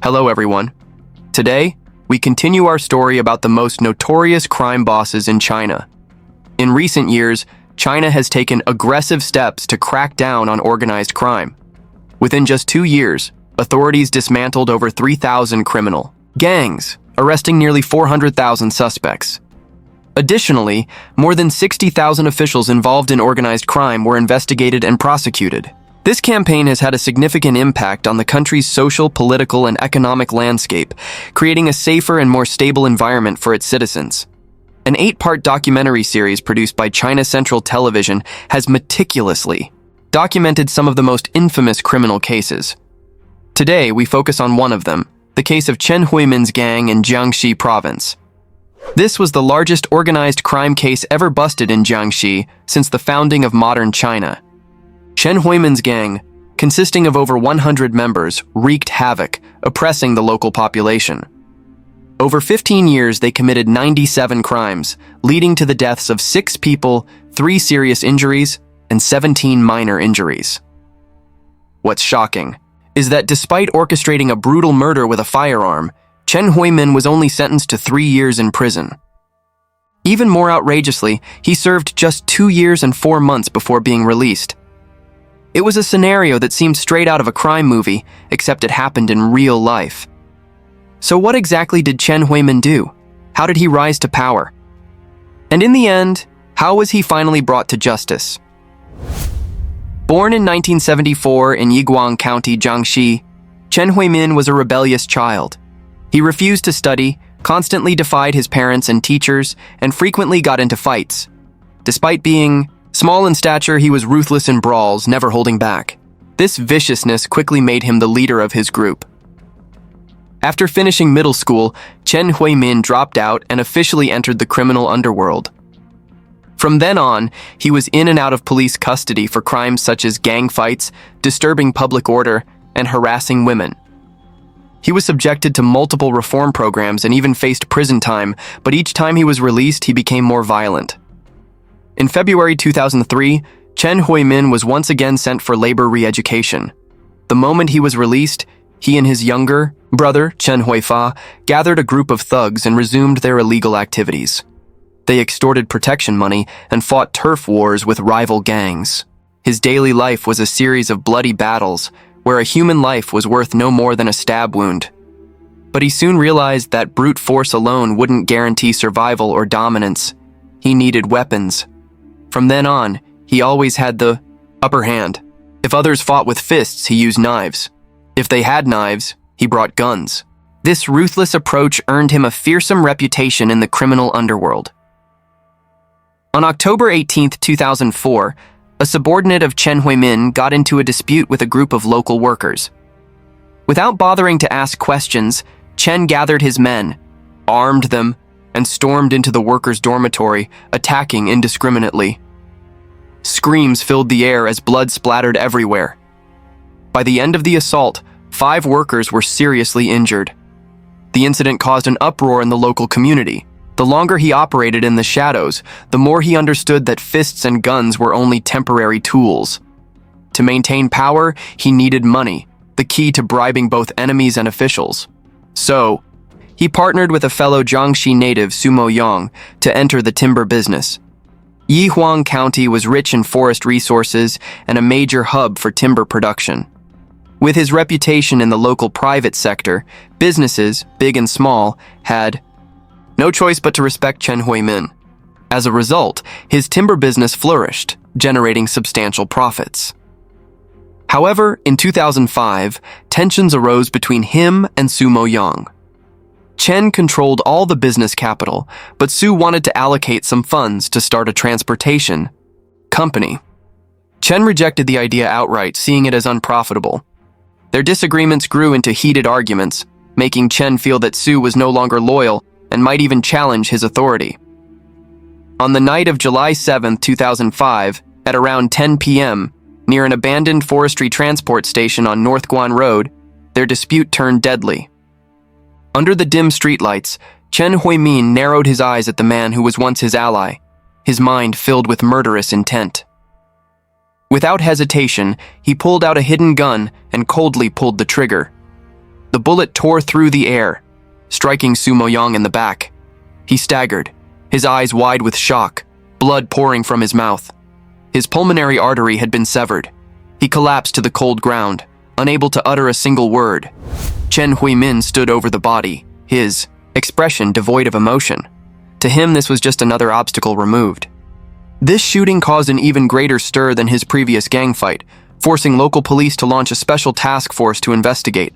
Hello everyone. Today, we continue our story about the most notorious crime bosses in China. In recent years, China has taken aggressive steps to crack down on organized crime. Within just 2 years, authorities dismantled over 3,000 criminal gangs, arresting nearly 400,000 suspects. Additionally, more than 60,000 officials involved in organized crime were investigated and prosecuted. This campaign has had a significant impact on the country's social, political, and economic landscape, creating a safer and more stable environment for its citizens. An 8-part documentary series produced by China Central Television has meticulously documented some of the most infamous criminal cases. Today, we focus on one of them, the case of Chen Huimin's gang in Jiangxi province. This was the largest organized crime case ever busted in Jiangxi since the founding of modern China. Chen Huimin's gang, consisting of over 100 members, wreaked havoc, oppressing the local population. Over 15 years, they committed 97 crimes, leading to the deaths of 6 people, 3 serious injuries, and 17 minor injuries. What's shocking is that despite orchestrating a brutal murder with a firearm, Chen Huimin was only sentenced to 3 years in prison. Even more outrageously, he served just 2 years and 4 months before being released. It was a scenario that seemed straight out of a crime movie, except it happened in real life. So what exactly did Chen Huimin do? How did he rise to power? And in the end, how was he finally brought to justice? Born in 1974 in Yiguang County, Jiangxi, Chen Huimin was a rebellious child. He refused to study, constantly defied his parents and teachers, and frequently got into fights. Despite being small in stature, he was ruthless in brawls, never holding back. This viciousness quickly made him the leader of his group. After finishing middle school, Chen Huimin dropped out and officially entered the criminal underworld. From then on, he was in and out of police custody for crimes such as gang fights, disturbing public order, and harassing women. He was subjected to multiple reform programs and even faced prison time, but each time he was released, he became more violent. In February 2003, Chen Huimin was once again sent for labor re-education. The moment he was released, he and his younger brother, Chen Huifa, gathered a group of thugs and resumed their illegal activities. They extorted protection money and fought turf wars with rival gangs. His daily life was a series of bloody battles, where a human life was worth no more than a stab wound. But he soon realized that brute force alone wouldn't guarantee survival or dominance. He needed weapons. From then on, he always had the upper hand. If others fought with fists, he used knives. If they had knives, he brought guns. This ruthless approach earned him a fearsome reputation in the criminal underworld. On October 18, 2004, a subordinate of Chen Huimin got into a dispute with a group of local workers. Without bothering to ask questions, Chen gathered his men, armed them, and stormed into the workers' dormitory, attacking indiscriminately. Screams filled the air as blood splattered everywhere. By the end of the assault, 5 workers were seriously injured. The incident caused an uproar in the local community. The longer he operated in the shadows, the more he understood that fists and guns were only temporary tools. To maintain power, he needed money, the key to bribing both enemies and officials. So, he partnered with a fellow Jiangxi native, Sumo Yang, to enter the timber business. Yihuang County was rich in forest resources and a major hub for timber production. With his reputation in the local private sector, businesses, big and small, had no choice but to respect Chen Huimin. As a result, his timber business flourished, generating substantial profits. However, in 2005, tensions arose between him and Sumo Yang. Chen controlled all the business capital, but Su wanted to allocate some funds to start a transportation company. Chen rejected the idea outright, seeing it as unprofitable. Their disagreements grew into heated arguments, making Chen feel that Su was no longer loyal and might even challenge his authority. On the night of July 7, 2005, at around 10 p.m., near an abandoned forestry transport station on North Guan Road, their dispute turned deadly. Under the dim streetlights, Chen Huimin narrowed his eyes at the man who was once his ally, his mind filled with murderous intent. Without hesitation, he pulled out a hidden gun and coldly pulled the trigger. The The bullet tore through the air, striking Su Moyang in the back. He staggered, his eyes wide with shock, blood pouring from his mouth. His pulmonary artery had been severed. He collapsed to the cold ground, unable to utter a single word. Chen Huimin stood over the body, his expression devoid of emotion. To him, this was just another obstacle removed. This shooting caused an even greater stir than his previous gang fight, forcing local police to launch a special task force to investigate.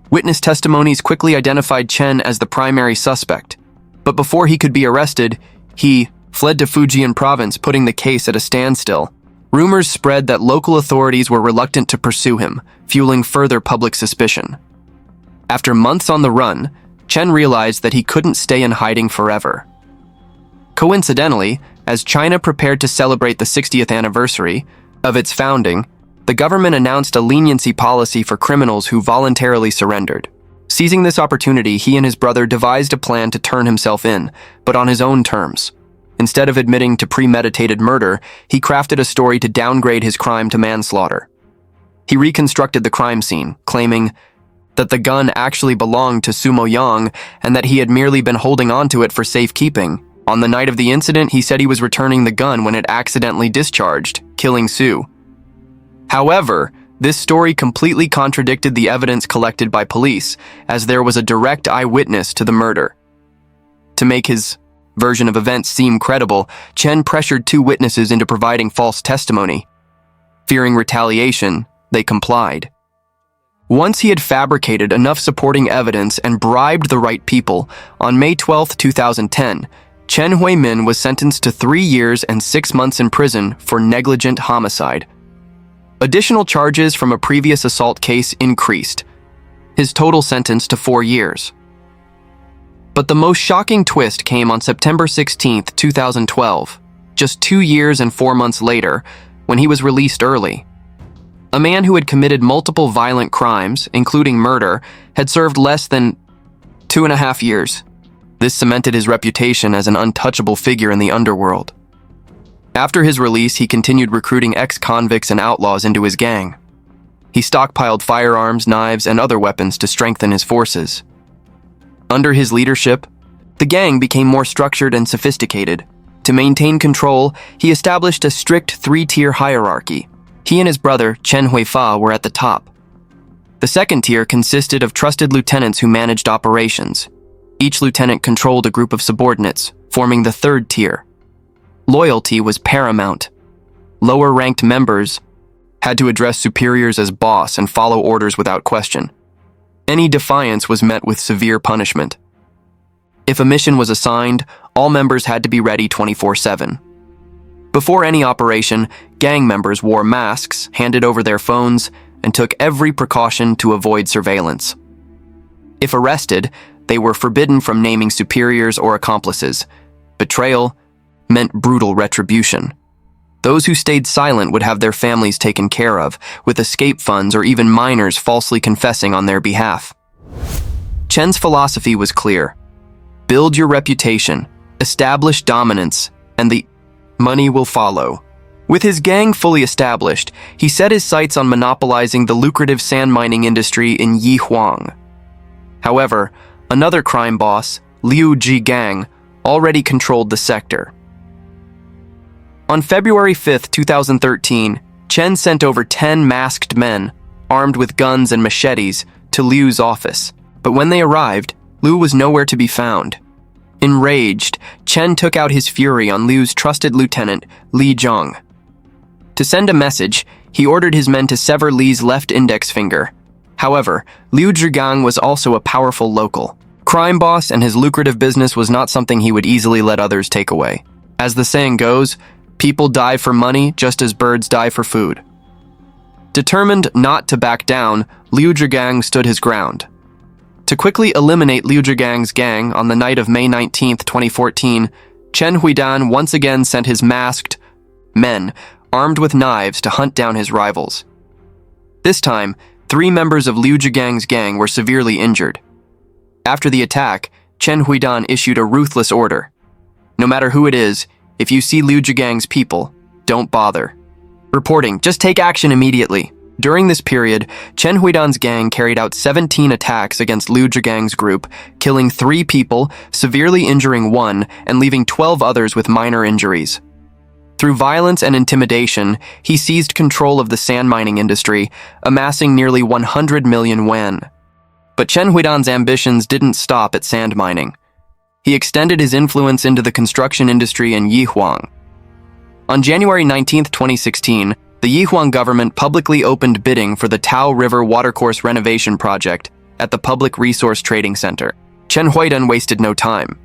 Witness testimonies quickly identified Chen as the primary suspect, but before he could be arrested, he fled to Fujian province, putting the case at a standstill. Rumors spread that local authorities were reluctant to pursue him, fueling further public suspicion. After months on the run, Chen realized that he couldn't stay in hiding forever. Coincidentally, as China prepared to celebrate the 60th anniversary of its founding, the government announced a leniency policy for criminals who voluntarily surrendered. Seizing this opportunity, he and his brother devised a plan to turn himself in, but on his own terms. Instead of admitting to premeditated murder, he crafted a story to downgrade his crime to manslaughter. He reconstructed the crime scene, claiming that the gun actually belonged to Su Moyang and that he had merely been holding onto it for safekeeping. On the night of the incident, he said he was returning the gun when it accidentally discharged, killing Su. However, this story completely contradicted the evidence collected by police, as there was a direct eyewitness to the murder. To make his version of events seem credible, Chen pressured two witnesses into providing false testimony. Fearing retaliation, they complied. Once he had fabricated enough supporting evidence and bribed the right people, on May 12, 2010, Chen Huimin was sentenced to 3 years and 6 months in prison for negligent homicide. Additional charges from a previous assault case increased his total sentence to 4 years. But the most shocking twist came on September 16, 2012, just 2 years and 4 months later, when he was released early. A man who had committed multiple violent crimes, including murder, had served less than 2.5 years. This cemented his reputation as an untouchable figure in the underworld. After his release, he continued recruiting ex-convicts and outlaws into his gang. He stockpiled firearms, knives, and other weapons to strengthen his forces. Under his leadership, the gang became more structured and sophisticated. To maintain control, he established a strict 3-tier hierarchy. He and his brother, Chen Huifa, were at the top. The second tier consisted of trusted lieutenants who managed operations. Each lieutenant controlled a group of subordinates, forming the third tier. Loyalty was paramount. Lower-ranked members had to address superiors as boss and follow orders without question. Any defiance was met with severe punishment. If a mission was assigned, all members had to be ready 24/7. Before any operation, gang members wore masks, handed over their phones, and took every precaution to avoid surveillance. If arrested, they were forbidden from naming superiors or accomplices. Betrayal meant brutal retribution. Those who stayed silent would have their families taken care of, with escape funds or even minors falsely confessing on their behalf. Chen's philosophy was clear. Build your reputation, establish dominance, and the money will follow. With his gang fully established, he set his sights on monopolizing the lucrative sand mining industry in Yihuang. However, another crime boss, Liu Zhigang, already controlled the sector. On February 5, 2013, Chen sent over 10 masked men, armed with guns and machetes, to Liu's office. But when they arrived, Liu was nowhere to be found. Enraged, Chen took out his fury on Liu's trusted lieutenant, Li Zhang. To send a message, he ordered his men to sever Li's left index finger. However, Liu Zhigang was also a powerful local crime boss, and his lucrative business was not something he would easily let others take away. As the saying goes, people die for money just as birds die for food. Determined not to back down, Liu Zhigang stood his ground. To quickly eliminate Liu Zhigang's gang on the night of May 19, 2014, Chen Huimin once again sent his masked men, armed with knives, to hunt down his rivals. This time, 3 members of Liu Zhigang's gang were severely injured. After the attack, Chen Huimin issued a ruthless order. No matter who it is, if you see Liu Zhigang's people, don't bother reporting, just take action immediately. During this period, Chen Huidan's gang carried out 17 attacks against Liu Zhigang's group, killing 3 people, severely injuring 1, and leaving 12 others with minor injuries. Through violence and intimidation, he seized control of the sand mining industry, amassing nearly 100 million yuan. But Chen Huidan's ambitions didn't stop at sand mining. He extended his influence into the construction industry in Yihuang. On January 19, 2016, the Yihuang government publicly opened bidding for the Tao River Watercourse renovation project at the Public Resource Trading Center. Chen Huidan wasted no time.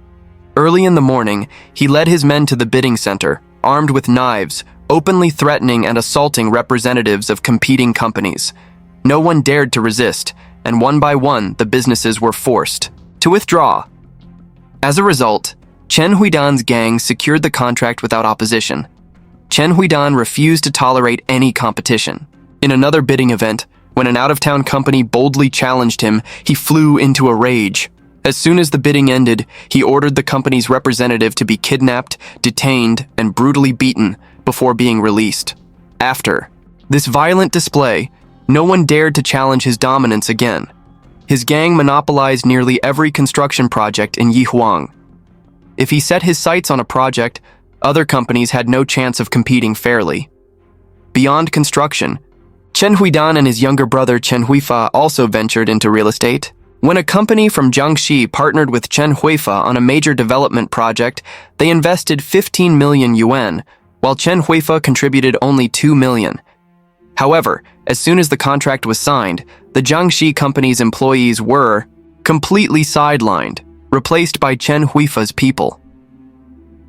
Early in the morning, he led his men to the bidding center, armed with knives, openly threatening and assaulting representatives of competing companies. No one dared to resist, and one by one, the businesses were forced to withdraw. As a result, Chen Huidan's gang secured the contract without opposition. Chen Huidan refused to tolerate any competition. In another bidding event, when an out-of-town company boldly challenged him, he flew into a rage. As soon as the bidding ended, he ordered the company's representative to be kidnapped, detained, and brutally beaten before being released. After this violent display, no one dared to challenge his dominance again. His gang monopolized nearly every construction project in Yihuang. If he set his sights on a project, other companies had no chance of competing fairly. Beyond construction, Chen Huidan and his younger brother Chen Huifa also ventured into real estate. When a company from Jiangxi partnered with Chen Huifa on a major development project, they invested 15 million yuan, while Chen Huifa contributed only 2 million. However, as soon as the contract was signed, the Jiangxi company's employees were completely sidelined, replaced by Chen Huifa's people.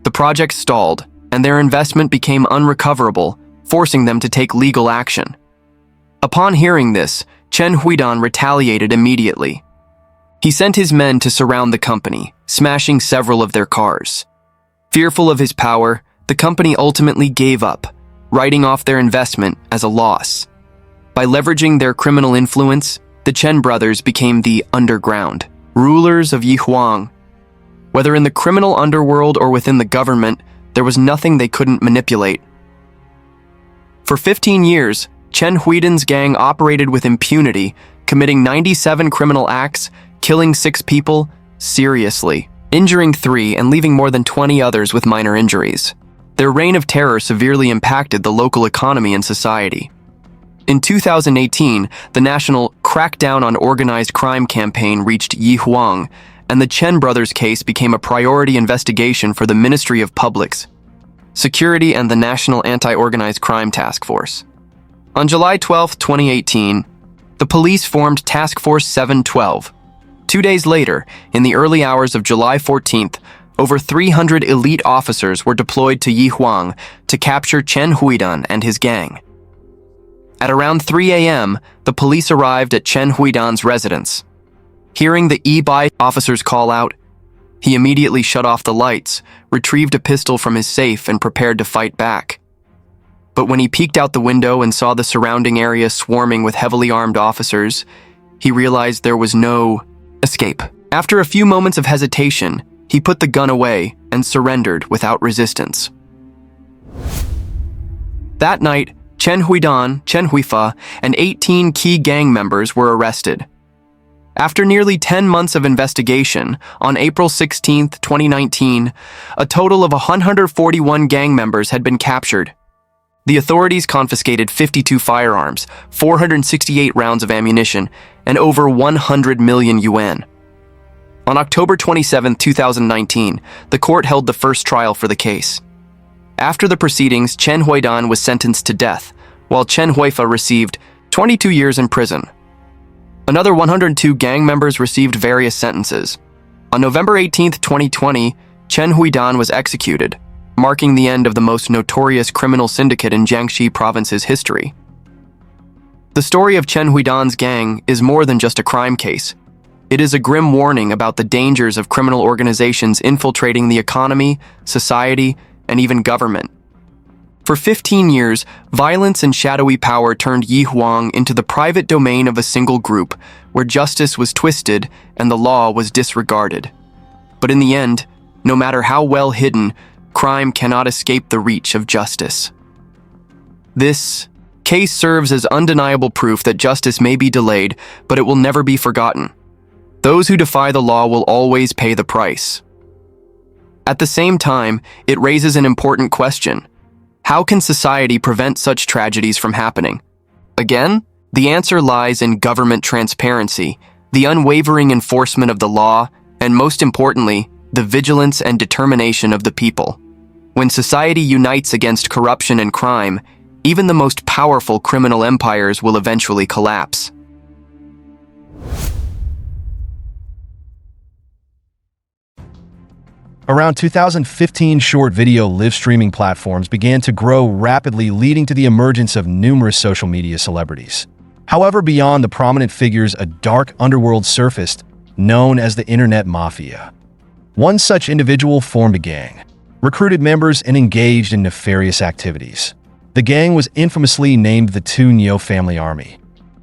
The project stalled, and their investment became unrecoverable, forcing them to take legal action. Upon hearing this, Chen Huidan retaliated immediately. He sent his men to surround the company, smashing several of their cars. Fearful of his power, the company ultimately gave up, writing off their investment as a loss. By leveraging their criminal influence, the Chen brothers became the underground rulers of Yihuang. Whether in the criminal underworld or within the government, there was nothing they couldn't manipulate. For 15 years, Chen Huidan's gang operated with impunity, committing 97 criminal acts, killing 6 people seriously, injuring 3 and leaving more than 20 others with minor injuries. Their reign of terror severely impacted the local economy and society. In 2018, the national Crackdown on Organized Crime campaign reached Yihuang, and the Chen brothers case became a priority investigation for the Ministry of Public Security and the National Anti-Organized Crime Task Force. On July 12, 2018, the police formed Task Force 712. 2 days later, in the early hours of July 14th, over 300 elite officers were deployed to Yihuang to capture Chen Huidan and his gang. At around 3 a.m., the police arrived at Chen Huidan's residence. Hearing the e-bike officers call out, he immediately shut off the lights, retrieved a pistol from his safe, and prepared to fight back. But when he peeked out the window and saw the surrounding area swarming with heavily armed officers, he realized there was no escape. After a few moments of hesitation, he put the gun away and surrendered without resistance. That night, Chen Huidan, Chen Huifa, and 18 key gang members were arrested. After nearly 10 months of investigation, on April 16, 2019, a total of 141 gang members had been captured. The authorities confiscated 52 firearms, 468 rounds of ammunition, and over 100 million yuan. On October 27, 2019, the court held the first trial for the case. After the proceedings, Chen Huidan was sentenced to death, while Chen Huifa received 22 years in prison. Another 102 gang members received various sentences. On November 18, 2020, Chen Huidan was executed, marking the end of the most notorious criminal syndicate in Jiangxi province's history. The story of Chen Huidan's gang is more than just a crime case. It is a grim warning about the dangers of criminal organizations infiltrating the economy, society, and even government. For 15 years, violence and shadowy power turned Yihuang into the private domain of a single group, where justice was twisted and the law was disregarded. But in the end, no matter how well hidden, crime cannot escape the reach of justice. This case serves as undeniable proof that justice may be delayed, but it will never be forgotten. Those who defy the law will always pay the price. At the same time, it raises an important question. How can society prevent such tragedies from happening? Again, the answer lies in government transparency, the unwavering enforcement of the law, and most importantly, the vigilance and determination of the people. When society unites against corruption and crime, even the most powerful criminal empires will eventually collapse. Around 2015, short video live streaming platforms began to grow rapidly, leading to the emergence of numerous social media celebrities. However, beyond the prominent figures, a dark underworld surfaced, known as the Internet Mafia. One such individual formed a gang, recruited members, and engaged in nefarious activities. The gang was infamously named the Tuno Family Army,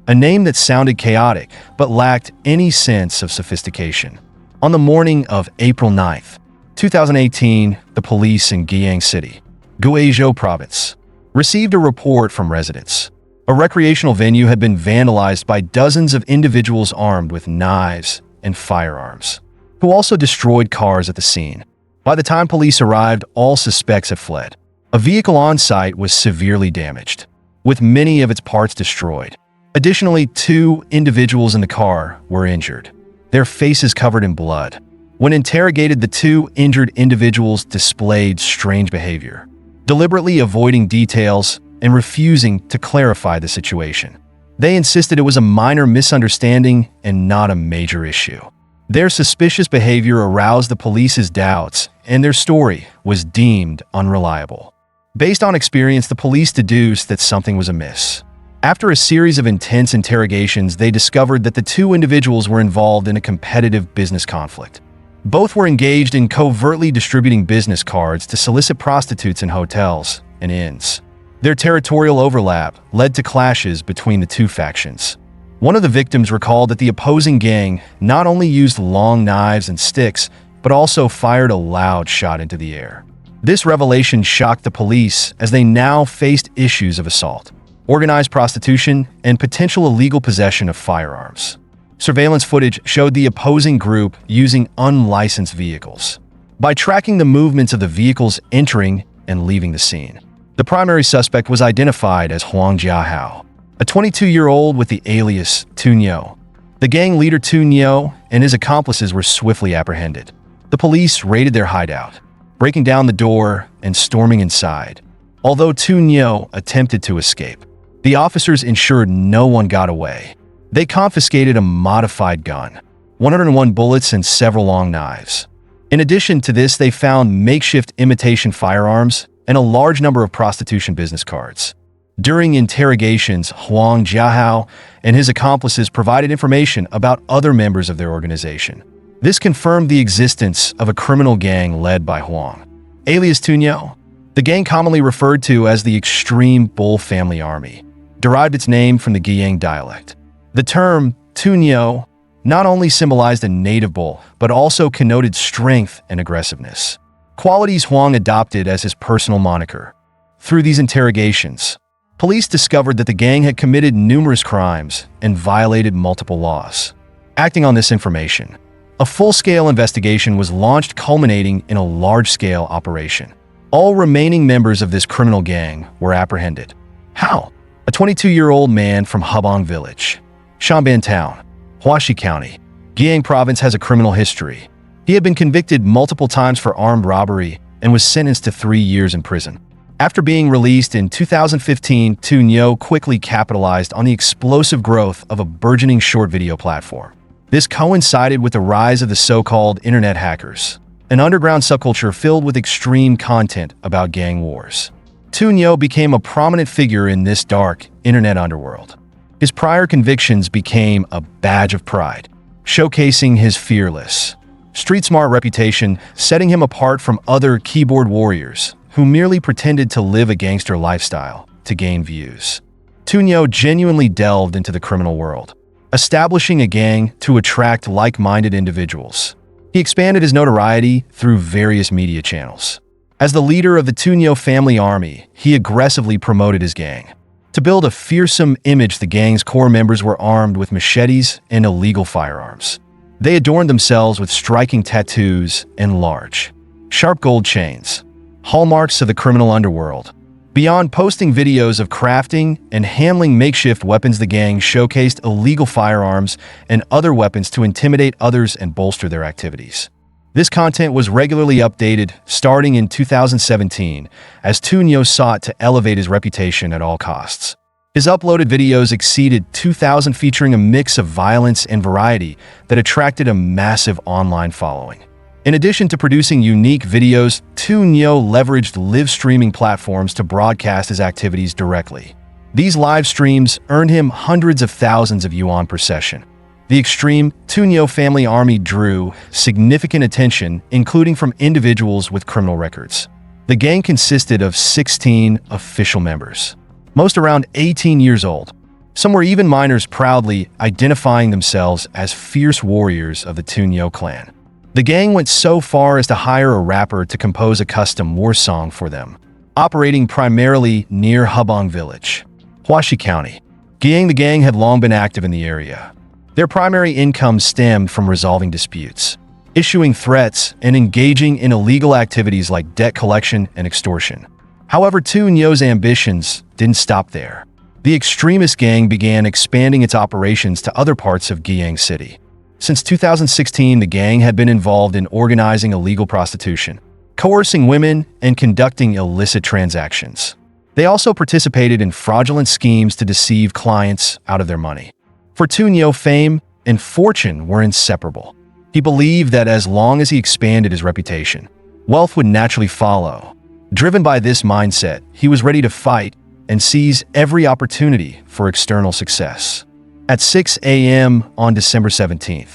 a name that sounded chaotic but lacked any sense of sophistication. On the morning of April 9th, 2018, the police in Jiangxi, Guizhou province, received a report from residents. A recreational venue had been vandalized by dozens of individuals armed with knives and firearms, who also destroyed cars at the scene. By the time police arrived, all suspects had fled. A vehicle on site was severely damaged, with many of its parts destroyed. Additionally, 2 individuals in the car were injured, their faces covered in blood. When interrogated, the 2 injured individuals displayed strange behavior, deliberately avoiding details and refusing to clarify the situation. They insisted it was a minor misunderstanding and not a major issue. Their suspicious behavior aroused the police's doubts, and their story was deemed unreliable. Based on experience, the police deduced that something was amiss. After a series of intense interrogations, they discovered that the 2 individuals were involved in a competitive business conflict. Both were engaged in covertly distributing business cards to solicit prostitutes in hotels and inns. Their territorial overlap led to clashes between the 2 factions. One of the victims recalled that the opposing gang not only used long knives and sticks, but also fired a loud shot into the air. This revelation shocked the police, as they now faced issues of assault, organized prostitution, and potential illegal possession of firearms. Surveillance footage showed the opposing group using unlicensed vehicles. By tracking the movements of the vehicles entering and leaving the scene, the primary suspect was identified as Huang Jiahao, a 22-year-old with the alias Tuno. The gang leader Tuno and his accomplices were swiftly apprehended. The police raided their hideout, breaking down the door and storming inside. Although Tuno attempted to escape, the officers ensured no one got away. They confiscated a modified gun, 101 bullets, and several long knives. In addition to this, they found makeshift imitation firearms and a large number of prostitution business cards. During interrogations, Huang Jiahao and his accomplices provided information about other members of their organization. This confirmed the existence of a criminal gang led by Huang, alias Tuno. The gang, commonly referred to as the Extreme Bull Family Army, derived its name from the Guiyang dialect. The term Tuno not only symbolized a native bull, but also connoted strength and aggressiveness, qualities Huang adopted as his personal moniker. Through these interrogations, police discovered that the gang had committed numerous crimes and violated multiple laws. Acting on this information, a full-scale investigation was launched, culminating in a large-scale operation. All remaining members of this criminal gang were apprehended. How? A 22-year-old man from Hubong Village, Shanban Town, Huaxi County, Guiyang Province, has a criminal history. He had been convicted multiple times for armed robbery and was sentenced to 3 years in prison. After being released in 2015, Tuno quickly capitalized on the explosive growth of a burgeoning short video platform. This coincided with the rise of the so-called internet hackers, an underground subculture filled with extreme content about gang wars. Tuno became a prominent figure in this dark internet underworld. His prior convictions became a badge of pride, showcasing his fearless, street-smart reputation, setting him apart from other keyboard warriors who merely pretended to live a gangster lifestyle to gain views. Tuno genuinely delved into the criminal world, establishing a gang to attract like-minded individuals. He expanded his notoriety through various media channels. As the leader of the Tuno Family Army, he aggressively promoted his gang, To build a fearsome image, the gang's core members were armed with machetes and illegal firearms. They adorned themselves with striking tattoos and large, sharp gold chains, hallmarks of the criminal underworld. Beyond posting videos of crafting and handling makeshift weapons, the gang showcased illegal firearms and other weapons to intimidate others and bolster their activities. This content was regularly updated starting in 2017 as Tuno sought to elevate his reputation at all costs. His uploaded videos exceeded 2,000, featuring a mix of violence and variety that attracted a massive online following. In addition to producing unique videos, Tuno leveraged live streaming platforms to broadcast his activities directly. These live streams earned him hundreds of thousands of yuan per session. The extreme Tuno family army drew significant attention, including from individuals with criminal records. The gang consisted of 16 official members, most around 18 years old. Some were even minors, proudly identifying themselves as fierce warriors of the Tuno clan. The gang went so far as to hire a rapper to compose a custom war song for them, operating primarily near Hubong Village, Huaxi County. The gang had long been active in the area. Their primary income stemmed from resolving disputes, issuing threats, and engaging in illegal activities like debt collection and extortion. However, Tuno's ambitions didn't stop there. The extremist gang began expanding its operations to other parts of Jiangxi. Since 2016, the gang had been involved in organizing illegal prostitution, coercing women, and conducting illicit transactions. They also participated in fraudulent schemes to deceive clients out of their money. For Tuno, fame and fortune were inseparable. He believed that as long as he expanded his reputation, wealth would naturally follow. Driven by this mindset, he was ready to fight and seize every opportunity for external success. At 6 a.m. on December 17,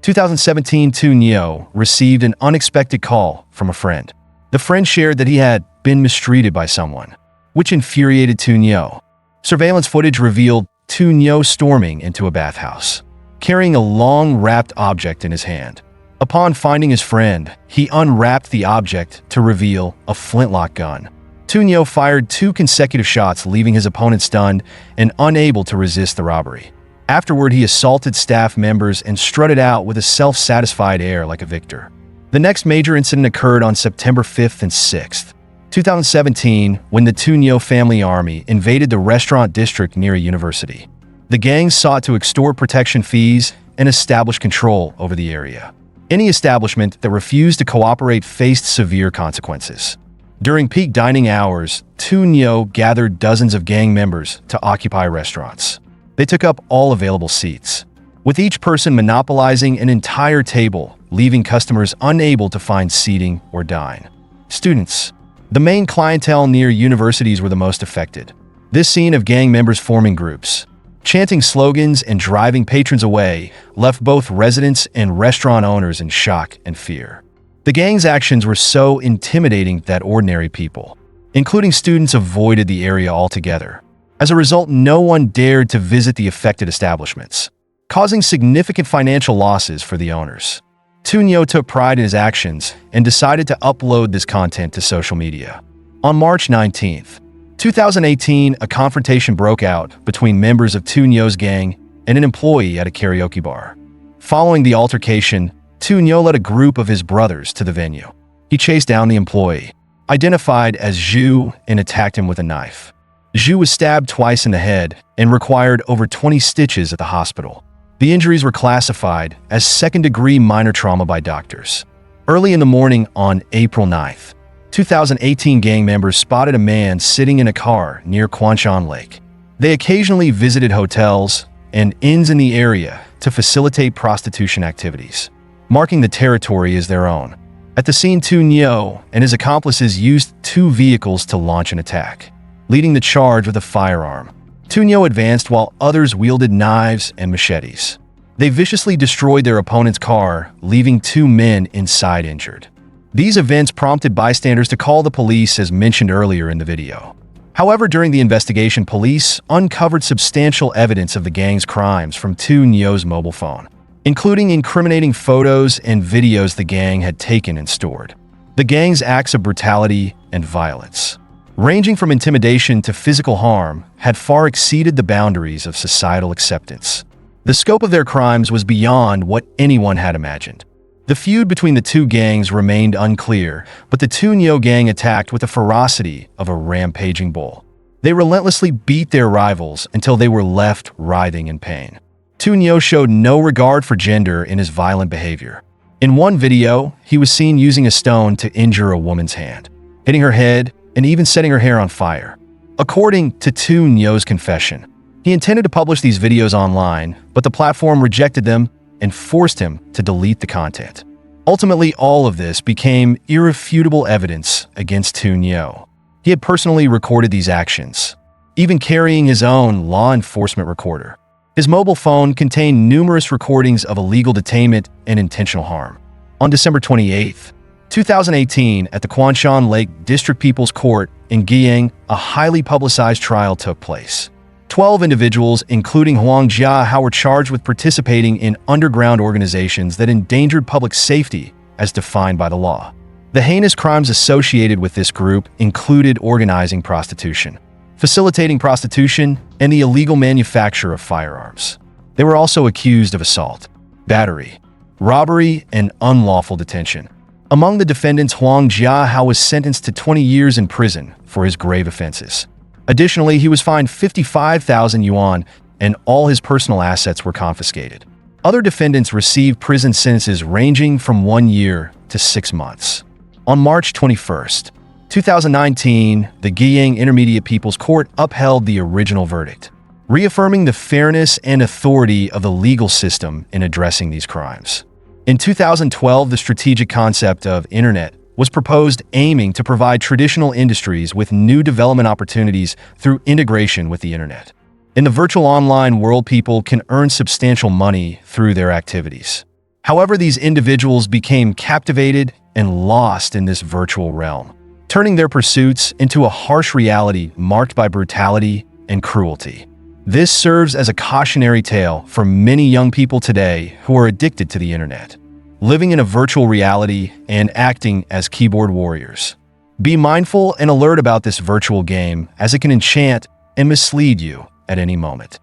2017, Tuno received an unexpected call from a friend. The friend shared that he had been mistreated by someone, which infuriated Tuno. Surveillance footage revealed Tuno storming into a bathhouse, carrying a long wrapped object in his hand. Upon finding his friend, he unwrapped the object to reveal a flintlock gun. Tuno fired 2 consecutive shots, leaving his opponent stunned and unable to resist the robbery. Afterward, he assaulted staff members and strutted out with a self-satisfied air like a victor. The next major incident occurred on September 5th and 6th, 2017, when the Tuno family army invaded the restaurant district near a university. The gang sought to extort protection fees and establish control over the area. Any establishment that refused to cooperate faced severe consequences. During peak dining hours, Tuno gathered dozens of gang members to occupy restaurants. They took up all available seats, with each person monopolizing an entire table, leaving customers unable to find seating or dine. Students, the main clientele near universities, were the most affected. This scene of gang members forming groups, chanting slogans and driving patrons away, left both residents and restaurant owners in shock and fear. The gang's actions were so intimidating that ordinary people, including students, avoided the area altogether. As a result, no one dared to visit the affected establishments, causing significant financial losses for the owners. Tuno took pride in his actions and decided to upload this content to social media. On March 19, 2018, a confrontation broke out between members of Tuno's gang and an employee at a karaoke bar. Following the altercation, Tuno led a group of his brothers to the venue. He chased down the employee, identified as Zhu, and attacked him with a knife. Zhu was stabbed twice in the head and required over 20 stitches at the hospital. The injuries were classified as second-degree minor trauma by doctors. Early in the morning on April 9, 2018, gang members spotted a man sitting in a car near Quanshan Lake. They occasionally visited hotels and inns in the area to facilitate prostitution activities, marking the territory as their own. At the scene, Tuno and his accomplices used 2 vehicles to launch an attack, leading the charge with a firearm. Tuno advanced while others wielded knives and machetes. They viciously destroyed their opponent's car, leaving 2 men inside injured. These events prompted bystanders to call the police, as mentioned earlier in the video. However, during the investigation, police uncovered substantial evidence of the gang's crimes from Tuno's mobile phone, including incriminating photos and videos the gang had taken and stored. The gang's acts of brutality and violence ranging from intimidation to physical harm, had far exceeded the boundaries of societal acceptance. The scope of their crimes was beyond what anyone had imagined. The feud between the two gangs remained unclear, but the Tuno gang attacked with the ferocity of a rampaging bull. They relentlessly beat their rivals until they were left writhing in pain. Tuno showed no regard for gender in his violent behavior. In one video, he was seen using a stone to injure a woman's hand, hitting her head and even setting her hair on fire. According to Tuno's confession, he intended to publish these videos online, but the platform rejected them and forced him to delete the content. Ultimately, all of this became irrefutable evidence against Tuno. He had personally recorded these actions, even carrying his own law enforcement recorder. His mobile phone contained numerous recordings of illegal detainment and intentional harm. On December 28, 2018, at the Quanshan Lake District People's Court in Jiangxi, a highly publicized trial took place. 12 individuals, including Huang Jiahao, were charged with participating in underground organizations that endangered public safety as defined by the law. The heinous crimes associated with this group included organizing prostitution, facilitating prostitution, and the illegal manufacture of firearms. They were also accused of assault, battery, robbery, and unlawful detention. Among the defendants, Huang Jiahao was sentenced to 20 years in prison for his grave offenses. Additionally, he was fined 55,000 yuan and all his personal assets were confiscated. Other defendants received prison sentences ranging from 1 year to 6 months. On March 21, 2019, the Jiangxi Intermediate People's Court upheld the original verdict, reaffirming the fairness and authority of the legal system in addressing these crimes. In 2012, the strategic concept of Internet was proposed, aiming to provide traditional industries with new development opportunities through integration with the Internet. In the virtual online world, people can earn substantial money through their activities. However, these individuals became captivated and lost in this virtual realm, turning their pursuits into a harsh reality marked by brutality and cruelty. This serves as a cautionary tale for many young people today who are addicted to the Internet, living in a virtual reality and acting as keyboard warriors. Be mindful and alert about this virtual game, as it can enchant and mislead you at any moment.